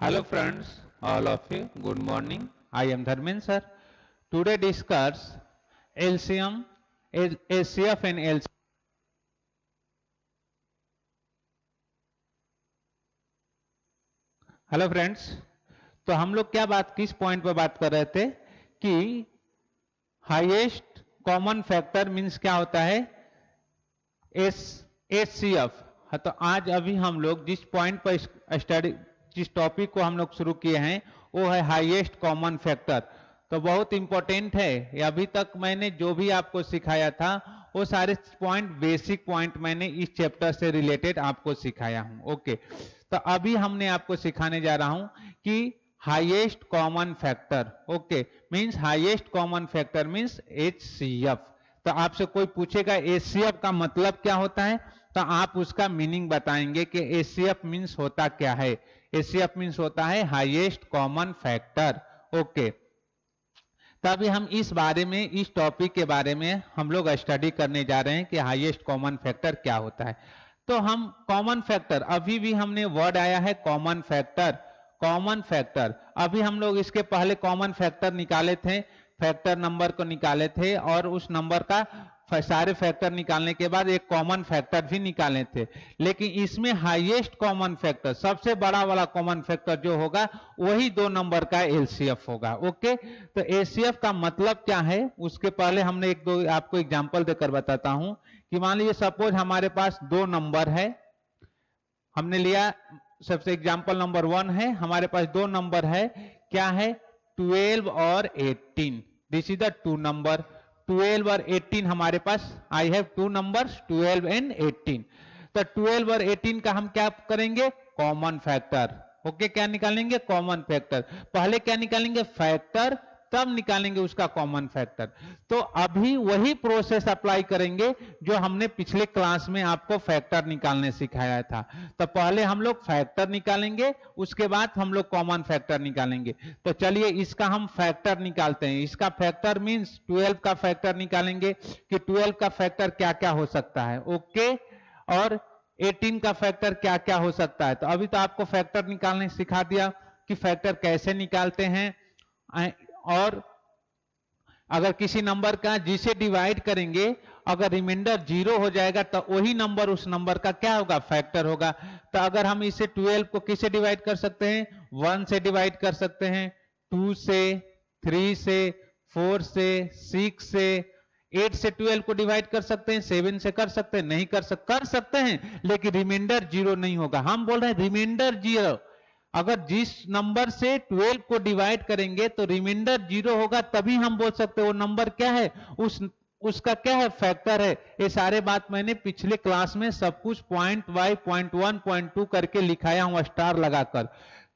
Hello friends, all of you, good morning. I am Dharmin sir. Today discuss LCM, HCF and LCM. Hello friends, तो हम लोग क्या बात किस point पर बात कर रहे थे कि हाईएस्ट कॉमन फैक्टर मींस क्या होता है HCF। हाँ, तो आज अभी हम लोग जिस पॉइंट पर स्टडी जिस टॉपिक को हम लोग शुरू किए हैं वो है हाईएस्ट कॉमन फैक्टर। तो बहुत इंपॉर्टेंट है। अभी तक मैंने जो भी आपको सिखाया था वो सारे पॉइंट बेसिक पॉइंट मैंने इस चैप्टर से रिलेटेड आपको सिखाया हूं। ओके, तो अभी हमने आपको सिखाने जा रहा हूं कि highest common factor. Okay, means highest common factor means HCF। तो आपसे कोई पूछेगा HCF का मतलब क्या होता है, तो आप उसका मीनिंग बताएंगे कि HCF मींस होता क्या है। HCF मींस होता है हाईएस्ट कॉमन फैक्टर। ओके, तभी हम इस बारे में इस टॉपिक के बारे में हम लोग स्टडी करने जा रहे हैं कि हाईएस्ट कॉमन फैक्टर क्या होता है। तो हम कॉमन फैक्टर, अभी भी हमने वर्ड आया है कॉमन फैक्टर। कॉमन फैक्टर अभी हम लोग इसके पहले कॉमन फैक्टर निकाले थे, फैक्टर नंबर को निकाले थे और उस नंबर का सारे फैक्टर निकालने के बाद एक कॉमन फैक्टर भी निकाले थे। लेकिन इसमें हाईएस्ट कॉमन फैक्टर, सबसे बड़ा वाला कॉमन फैक्टर जो होगा वही दो नंबर का LCF होगा। ओके, तो HCF का मतलब क्या है उसके पहले हमने एक दो आपको एग्जांपल देकर बताता हूं कि मान लीजिए सपोज हमारे पास दो नंबर है, हमने लिया सबसे एग्जांपल नंबर 1 है, हमारे पास दो नंबर है, क्या है 12 और 18। This is the two number 12 और 18 हमारे पास, I have two numbers 12 and 18। तो 12 और 18 का हम क्या करेंगे कॉमन फैक्टर। ओके, क्या निकालेंगे कॉमन फैक्टर। पहले क्या निकालेंगे फैक्टर, तब निकालेंगे उसका कॉमन फैक्टर। तो अभी वही प्रोसेस अप्लाई करेंगे जो हमने पिछले क्लास में आपको फैक्टर निकालने सिखाया था। तो पहले हम लोग फैक्टर निकालेंगे, उसके बाद हम लोग कॉमन फैक्टर निकालेंगे। तो चलिए इसका हम फैक्टर निकालते हैं। इसका फैक्टर मींस 12 का फैक्टर निकालेंगे कि 12 का फैक्टर क्या क्या हो सकता है। ओके, और 18 का फैक्टर क्या क्या हो सकता है। तो अभी तो आपको फैक्टर निकालने सिखा दिया कि फैक्टर कैसे निकालते हैं, और अगर किसी नंबर का जिसे डिवाइड करेंगे अगर रिमाइंडर 0 हो जाएगा तो वही नंबर उस नंबर का क्या होगा फैक्टर होगा। तो अगर हम इसे 12 को किसे डिवाइड कर सकते हैं 1 से डिवाइड कर सकते हैं, 2 से, 3 से, 4 से, 6 से, 8 से 12 को डिवाइड कर सकते हैं, 7 से कर सकते हैं, नहीं कर सकते हैं, लेकिन रिमाइंडर 0 नहीं होगा। हम बोल रहे हैं रिमाइंडर 0। अगर जिस नंबर से 12 को डिवाइड करेंगे तो रिमाइंडर 0 होगा, तभी हम बोल सकते हैं वो नंबर क्या है, उसका क्या है फैक्टर है। ये सारे बात मैंने पिछले क्लास में सब कुछ पॉइंट बाय पॉइंट 1 पॉइंट 2 करके लिखाया हूं स्टार लगाकर।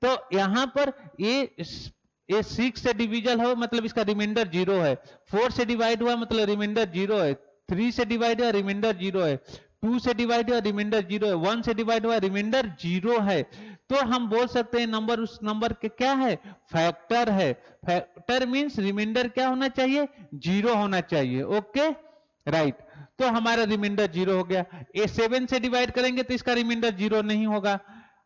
तो यहां पर ये 6 से डिविजल हो मतलब इसका रिमाइंडर 0 है, 4 से डिवाइड हुआ मतलब रिमाइंडर 0 है, 3 से डिवाइड हुआ रिमाइंडर 0 है, 2 से डिवाइड हुआ रिमाइंडर 0 है, 1 से डिवाइड हुआ रिमाइंडर 0 है। तो हम बोल सकते हैं नंबर उस नंबर के क्या है फैक्टर है। फैक्टर मींस रिमाइंडर क्या होना चाहिए 0 होना चाहिए। Okay, right. तो हमारा रिमाइंडर 0 हो गया। ए 7 से डिवाइड करेंगे तो इसका रिमाइंडर 0 नहीं होगा।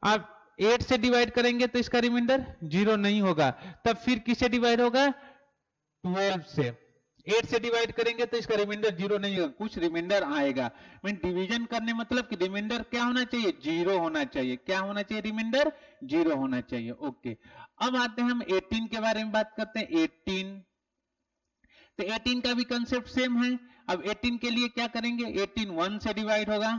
आप 8 से डिवाइड करेंगे तो इसका रिमाइंडर 0 नहीं होगा। तब फिर किससे डिवाइड होगा 12 से। 8 से डिवाइड करेंगे तो इसका रिमाइंडर 0 नहीं होगा, कुछ रिमाइंडर आएगा। मीन डिवीजन करने मतलब कि रिमाइंडर क्या होना चाहिए 0 होना चाहिए। क्या होना चाहिए रिमाइंडर 0 होना चाहिए। ओके, अब आते हैं हम 18 के बारे में बात करते हैं। 18, तो 18 का भी कंसेप्ट सेम है। अब 18 के लिए क्या करेंगे 18 1 से डिवाइड होगा,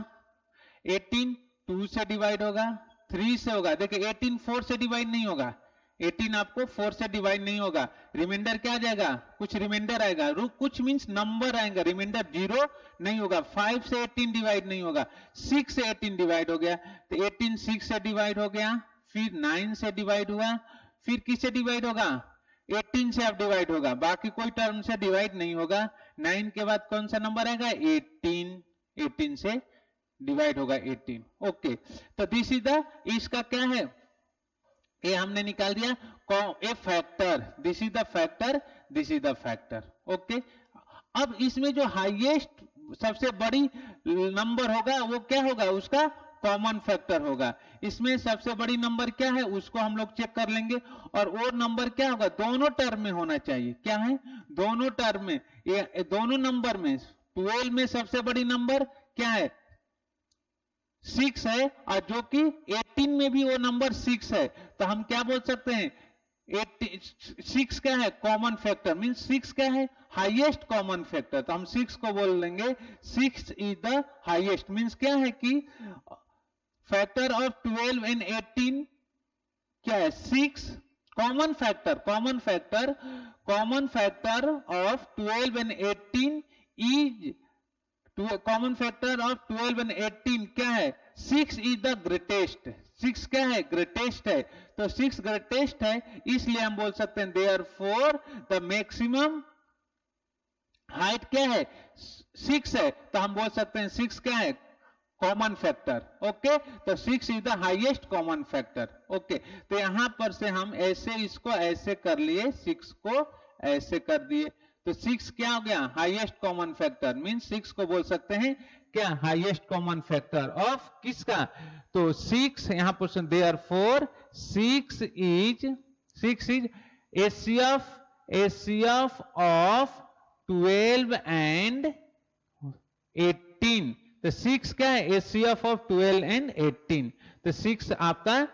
18 2 से डिवाइड होगा, 3 से होगा। देखिए 18 4 से डिवाइड नहीं होगा, 18 आपको 4 से डिवाइड नहीं होगा। रिमाइंडर क्या आ जाएगा कुछ रिमाइंडर आएगा, कुछ मींस नंबर आएगा, रिमाइंडर 0 नहीं होगा। 5 से 18 डिवाइड नहीं होगा, 6 से 18 डिवाइड हो गया, तो 18 6 से डिवाइड हो गया, फिर 9 से डिवाइड हुआ, फिर किससे डिवाइड होगा 18 से अब डिवाइड होगा, बाकी कोई टर्म से डिवाइड नहीं होगा। 9 के बाद कौन सा नंबर आएगा 18, 18 से डिवाइड होगा 18। ओके, तो दिस इज द, इसका क्या है ये हमने निकाल दिया a factor, this is the factor, this is the factor. Okay, अब इसमें जो हाईएस्ट सबसे बड़ी नंबर होगा वो क्या होगा उसका कॉमन फैक्टर होगा। इसमें सबसे बड़ी नंबर क्या है उसको हम लोग चेक कर लेंगे, और वो नंबर क्या होगा दोनों टर्म में होना चाहिए। क्या है दोनों टर्म में, ये दोनों नंबर में 12 में सबसे बड़ी नंबर क्या है 6 है, और जो कि 18 में भी वो नंबर 6 है। तो हम क्या बोल सकते हैं 6 क्या है कॉमन फैक्टर, मींस 6 क्या है हाईएस्ट कॉमन फैक्टर। तो हम 6 को बोल देंगे 6 इज द हाईएस्ट, मींस क्या है कि फैक्टर ऑफ 12 एंड 18 क्या है 6। Common factor of 12 and 18 is common factor of 12 and 18 क्या है 6 इज द ग्रेटेस्ट। 6 क्या है ग्रेटेस्ट है, तो 6 ग्रेटेस्ट है, इसलिए हम बोल सकते हैं देयरफॉर द मैक्सिमम हाइट क्या है 6 है, तो हम बोल सकते हैं 6 क्या है कॉमन फैक्टर। ओके, तो 6 is the highest common factor. Okay, तो यहां पर से हम ऐसे इसको ऐसे कर लिए, 6 को ऐसे कर दिए, तो 6 क्या हो गया हाईएस्ट कॉमन फैक्टर, मीन 6 को बोल सकते हैं क्या हाईएस्ट कॉमन फैक्टर ऑफ किसका, तो 6 यहां पर therefore 6 is HCF of 12 and 18। तो 6 क्या है एचसीएफ ऑफ 12 एंड 18, तो 6 आपका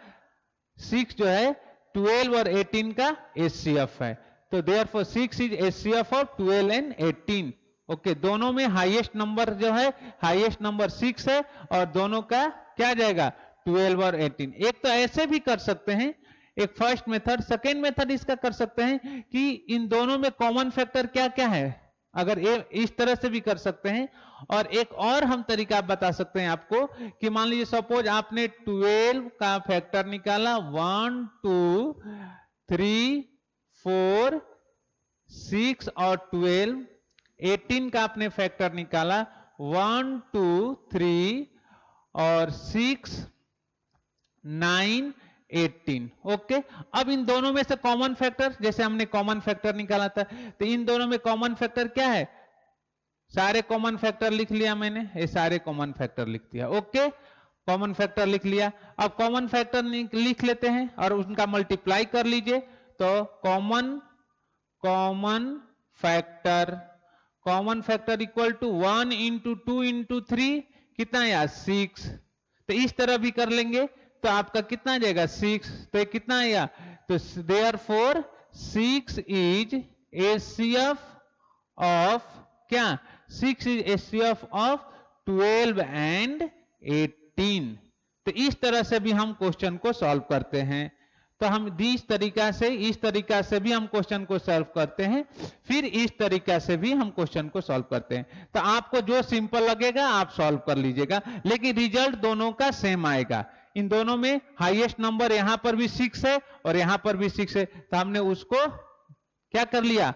6 जो है 12 और 18 का एचसीएफ है, तो therefore 6 is HCF of 12 and 18। Okay, दोनों में हाईएस्ट नंबर जो है हाईएस्ट नंबर 6 है, और दोनों का क्या जाएगा 12 और 18। एक तो ऐसे भी कर सकते हैं, एक फर्स्ट मेथड, सेकेंड मेथड इसका कर सकते हैं कि इन दोनों में कॉमन फैक्टर क्या क्या है, अगर इस तरह से भी कर सकते हैं। और एक और हम तरीका बता सकते हैं आपको कि मान लीजिए सपोज आपने 12 का फैक्टर निकाला 1 2 3 4 6 और 12, 18 का आपने फैक्टर निकाला 1 2 3 और 6 9 18। ओके, अब इन दोनों में से कॉमन फैक्टर, जैसे हमने कॉमन फैक्टर निकाला था, तो इन दोनों में कॉमन फैक्टर क्या है, सारे कॉमन फैक्टर लिख लिया मैंने, ये सारे कॉमन फैक्टर लिख दिया। ओके, कॉमन फैक्टर लिख लिया। अब कॉमन फैक्टर लिख लेते हैं और उनका मल्टीप्लाई कर लीजिए, तो common factor equal to 1 into 2 into 3 कितना आया 6। तो इस तरह भी कर लेंगे तो आपका कितना आ जाएगा 6, तो ये कितना आया, तो देयरफॉर 6 इज एचसीएफ ऑफ क्या 6 इज एचसीएफ ऑफ 12 एंड 18। तो इस तरह से भी हम क्वेश्चन को सॉल्व करते हैं। तो हम इस तरीका से भी हम क्वेश्चन को सॉल्व करते हैं, फिर इस तरीका से भी हम क्वेश्चन को सॉल्व करते हैं। तो आपको जो सिंपल लगेगा आप सॉल्व कर लीजिएगा, लेकिन रिजल्ट दोनों का सेम आएगा। इन दोनों में हाईएस्ट नंबर यहां पर भी 6 है और यहां पर भी 6 है, तो हमने उसको क्या कर लिया,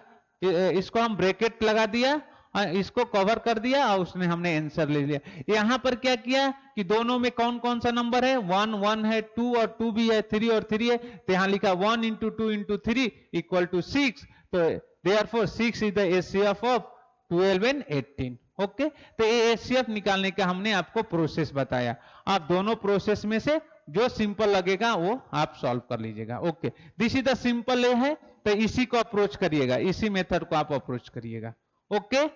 इसको हम ब्रैकेट लगा दिया, इसको कवर कर दिया और उसने हमने आंसर ले लिया। यहां पर क्या किया कि दोनों में कौन कौन सा नंबर है 1 1 है, 2 और 2 भी है, 3 और 3 है, तो यहां लिखा 1 इंटू 2 इंटू 3 इक्वल टू 6। तो therefore 6 is the HCF of 12 and 18। Okay, तो ये एचसीएफ निकालने का हमने आपको प्रोसेस बताया। आप दोनों प्रोसेस में से जो सिंपल लगेगा वो आप सॉल्व कर लीजिएगा। Okay, this is the simple a है, तो इसी को अप्रोच करिएगा, इसी मेथड को आप अप्रोच करिएगा। ओके,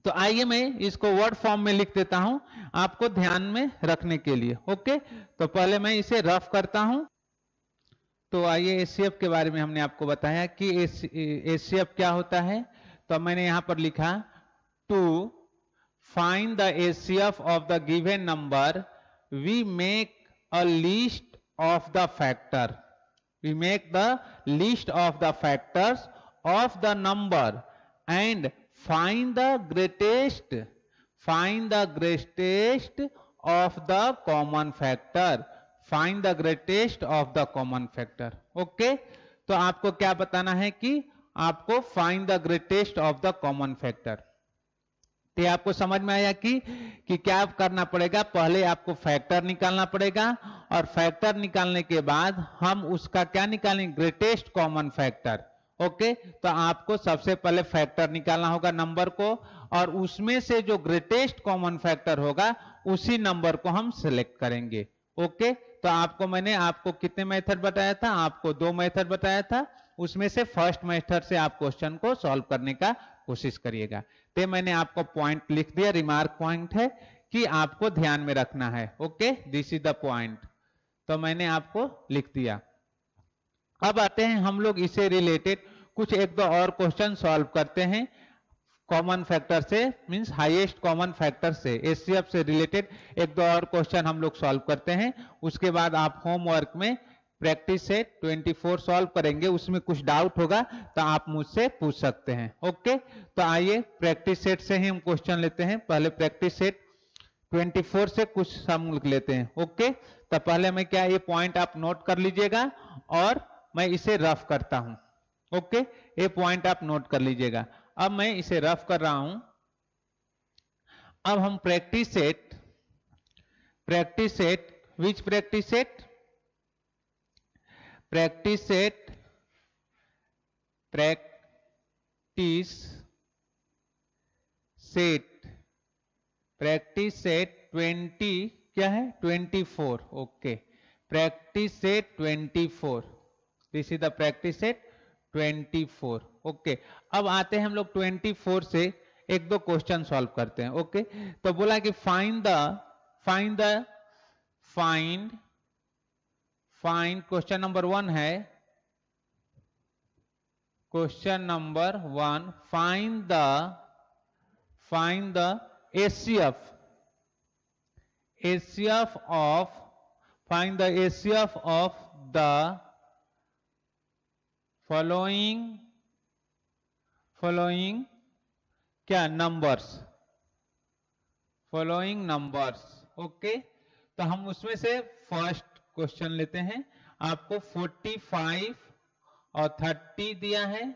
तो आइए मैं इसको वर्ड फॉर्म में लिख देता हूं आपको ध्यान में रखने के लिए। ओके, तो पहले मैं इसे रफ करता हूं। तो आइए एचसीएफ के बारे में हमने आपको बताया कि एचसीएफ क्या होता है। तो मैंने यहां पर लिखा to find the HCF of the given number we make a list of the factor, we make the list of the factors of the number and find the greatest of the common factor, find the greatest of the common factor। Okay, तो आपको क्या बताना है कि आपको find the greatest of the common factor। तो आपको समझ में आया कि क्या करना पड़ेगा, पहले आपको फैक्टर निकालना पड़ेगा और फैक्टर निकालने के बाद हम उसका क्या निकालेंगे ग्रेटेस्ट कॉमन फैक्टर। ओके, तो आपको सबसे पहले फैक्टर निकालना होगा नंबर को, और उसमें से जो ग्रेटेस्ट कॉमन फैक्टर होगा उसी नंबर को हम सिलेक्ट करेंगे। ओके, तो मैंने आपको कितने मेथड बताया था? आपको 2 मेथड बताया था, उसमें से फर्स्ट मेथड से आप क्वेश्चन को सॉल्व करने का कोशिश करिएगा। तो मैंने आपको पॉइंट लिख दिया, रिमार्क पॉइंट है कि आपको ध्यान में रखना है। Okay, this is the point, तो मैंने आपको लिख दिया। अब आते हैं हम लोग इसे रिलेटेड कुछ एक दो और क्वेश्चन सॉल्व करते हैं कॉमन फैक्टर से, मींस हाईएस्ट कॉमन फैक्टर से, एचसीएफ से रिलेटेड एक दो और क्वेश्चन हम लोग सॉल्व करते हैं। उसके बाद आप होमवर्क में प्रैक्टिस सेट 24 सॉल्व करेंगे, उसमें कुछ डाउट होगा तो आप मुझसे पूछ सकते हैं। ओके, तो आइए प्रैक्टिस सेट से ही हम क्वेश्चन लेते हैं। पहले प्रैक्टिस सेट 24 से कुछ हम लेते हैं। ओके, तो पहले मैं क्या, ये पॉइंट आप नोट कर लीजिएगा और मैं इसे रफ करता हूं। ओके, ये पॉइंट आप नोट कर लीजिएगा। अब मैं इसे रफ कर रहा हूं। अब हम practice set which practice set? Practice set practice set 20 क्या है? 24। Okay, practice set 24, this is the practice set 24। Okay, अब आते हैं हम लोग 24 से एक दो क्वेश्चन सॉल्व करते हैं। ओके, तो बोला कि फाइंड क्वेश्चन नंबर 1 है, question number 1, find the ACF of the following क्या नंबर्स, ओके, तो हम उसमें से फर्स्ट क्वेश्चन लेते हैं। आपको 45 और 30 दिया है,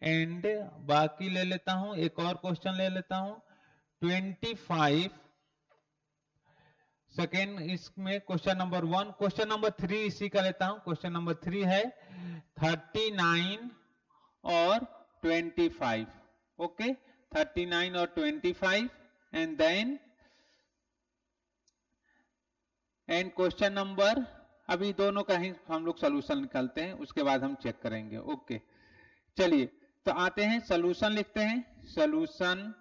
एंड बाकी ले लेता हूं, एक और क्वेश्चन ले लेता हूं 25 सेकेंड, इसमें क्वेश्चन नंबर 1, क्वेश्चन नंबर 3 इसी का लेता हूं। क्वेश्चन नंबर 3 है 39 और 25। ओके, 39 और 25, एंड देन क्वेश्चन नंबर, अभी दोनों का ही हम लोग सोल्यूशन निकालते हैं, उसके बाद हम चेक करेंगे। ओके, चलिए तो आते हैं सोल्यूशन लिखते हैं। सोल्यूशन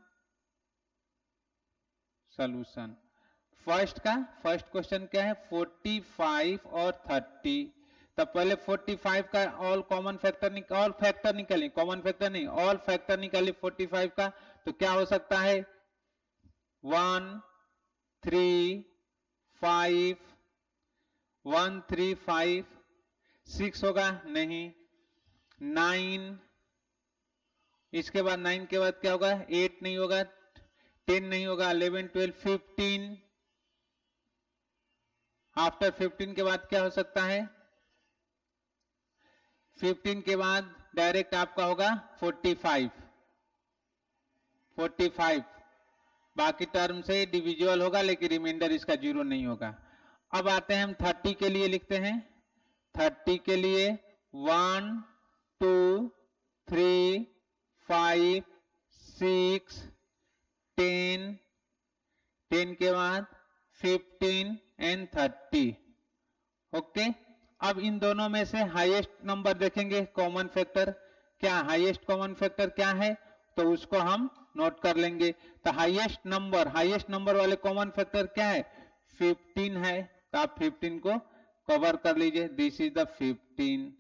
फर्स्ट क्वेश्चन क्या है? 45 और 30। तब पहले 45 का ऑल फैक्टर निकालिए, कॉमन फैक्टर नहीं, ऑल फैक्टर निकालिए 45 का। तो क्या हो सकता है? 1 3 5 1 3 5 6 होगा नहीं, 9, इसके बाद 9 के बाद क्या होगा? 8 नहीं होगा, 10 नहीं होगा, 11 12 15, आफ्टर 15 के बाद क्या हो सकता है? 15 के बाद डायरेक्ट आपका होगा 45, बाकी टर्म से डिविजुअल होगा, लेकिन रिमाइंडर इसका 0 नहीं होगा। अब आते हैं हम 30 के लिए, लिखते हैं 30 के लिए 1 2 3 5 6 10, 10 के बाद 15 एंड 30। ओके, अब इन दोनों में से हाईएस्ट नंबर देखेंगे, कॉमन फैक्टर क्या, हाईएस्ट कॉमन फैक्टर क्या है, तो उसको हम नोट कर लेंगे। तो हाईएस्ट नंबर वाले कॉमन फैक्टर क्या है? 15 है, तो आप 15 को कवर कर लीजिए, दिस इज द 15।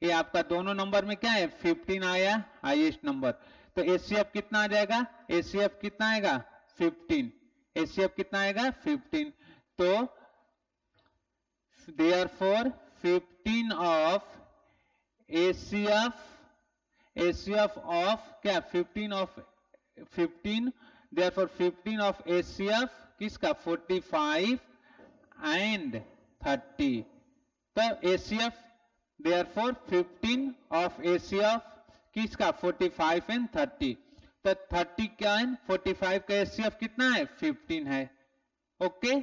ये आपका दोनों नंबर में क्या है? 15 आया हाईएस्ट नंबर। तो एचसीएफ कितना आ जाएगा? एचसीएफ कितना आएगा? 15। एचसीएफ कितना आएगा? 15। तो therefore 15 of ACF of क्या? 15, therefore 15 of ACF किसका? 45 and 30। तो ACF therefore 15 of ACF किसका? 45 and 30। तो 30 क्या है? 45 का ACF कितना है? 15 है। ओके,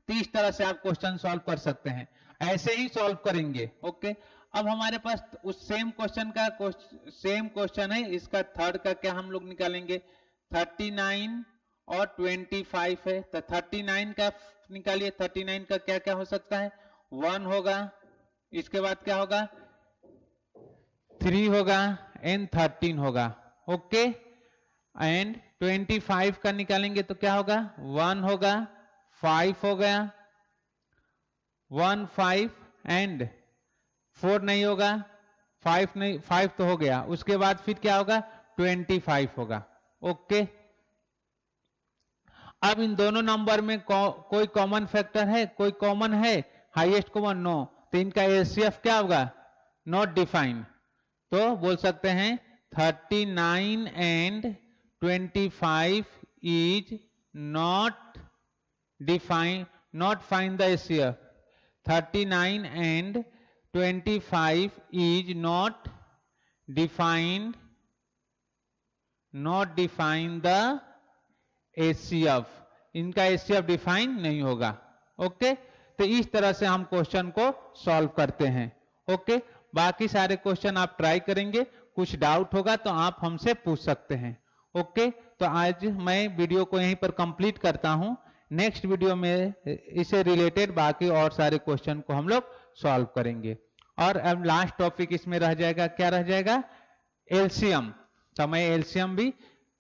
तो इस तरह से आप क्वेश्चन सॉल्व कर सकते हैं, ऐसे ही सॉल्व करेंगे। ओके, अब हमारे पास उस सेम क्वेश्चन है, इसका थर्ड का क्या हम लोग निकालेंगे? 39 और 25 है, तो 39 का निकालिए। 39 का क्या क्या हो सकता है? 1 होगा, इसके बाद क्या होगा? 3 होगा एंड 13 होगा। ओके, एंड 25 का निकालेंगे तो क्या होगा? 1 होगा, 5 हो गया, 1 5 एंड 4 नहीं होगा, 5 नहीं, 5 तो हो गया। उसके बाद फिर क्या होगा? 25 होगा। ओके, अब इन दोनों नंबर में कोई कॉमन फैक्टर है? कोई कॉमन है? Highest common? नो। तो इनका एचसीएफ क्या होगा? Not defined. तो बोल सकते हैं 39 and 25 is not define, not find the HCF. 39 and 25 is not defined, not define the HCF। इनका HCF डिफाइन नहीं होगा। ओके, तो इस तरह से हम क्वेश्चन को सॉल्व करते हैं। ओके, बाकी सारे क्वेश्चन आप ट्राई करेंगे, कुछ डाउट होगा तो आप हमसे पूछ सकते हैं। ओके, तो आज मैं वीडियो को यहीं पर कंप्लीट करता हूं। नेक्स्ट वीडियो में इससे रिलेटेड बाकी और सारे क्वेश्चन को हम लोग सॉल्व करेंगे। और अब लास्ट टॉपिक इसमें रह जाएगा, क्या रह जाएगा? एलसीएम। तो मैं एलसीएम भी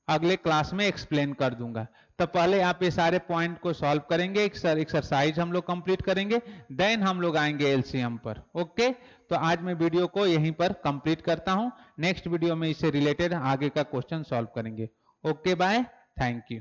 अगले क्लास में एक्सप्लेन कर दूंगा। तो पहले आप ये सारे पॉइंट को सॉल्व करेंगे, एक्सरसाइज हम लोग कंप्लीट करेंगे, देन हम लोग आएंगे एलसीएम पर। ओके, तो आज मैं वीडियो को यहीं पर कंप्लीट करता हूं। नेक्स्ट वीडियो में इससे रिलेटेड आगे का क्वेश्चन सॉल्व करेंगे। Okay, bye, thank you.